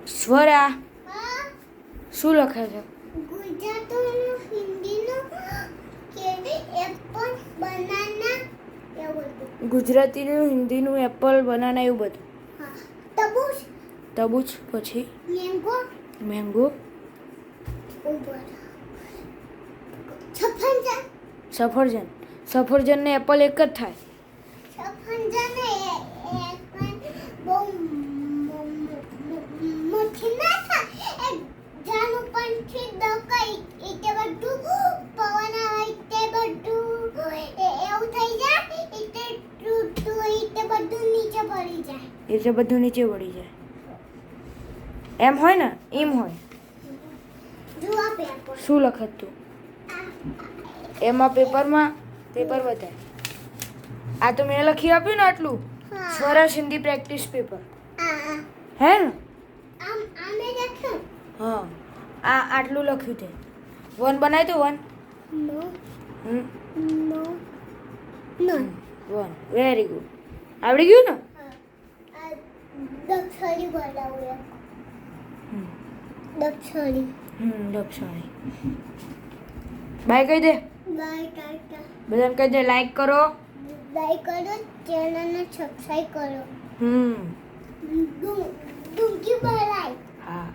સ્વરા શું લખે છે? ગુજરાતીનું હિન્દીનું કે એપલ બનાના એવું બધું. ગુજરાતીનું હિન્દીનું એપલ બનાના એવું બધું. હા તબૂચ તબૂચ પછી મેંગો મેંગો ઉપર સફરજન સફરજન ને એપલ એક જ થાય. સફરજન એ બહુ મોટી ના થાય એક જાન ઉપરથી દકાઈ એટલે બધું પવન આવે તે બધું એવું થઈ જાય એટલે તૂટતું એટલે બધું નીચે પડી જાય. એટલે બધું નીચે વળી જાય. એમ હોય ને? એમ હોય. જો આ પેપર શું લખે તું? એમાં પેપર બતાય. આ તો મેં લખી આપ્યું ને આટલું. હા. સ્વરાજ હિન્દી પ્રેક્ટિસ પેપર આ હે ને? આમ આમે લખ્યું હા આટલું લખ્યું તે. 1 બનાય તો 1. નો હમ નો નો 1 વેરી ગુડ. આવડી ગયું ને? આ દક્ષરી બોલાવું હમ દક્ષરી લક્ષણી. બાય કહી દે. બાય ટાટા બધાને કહી દે લાઈક કરો. લાઈક કરો ચેનલને સબસ્ક્રાઇબ કરો હમ ડુંકી બરાય હા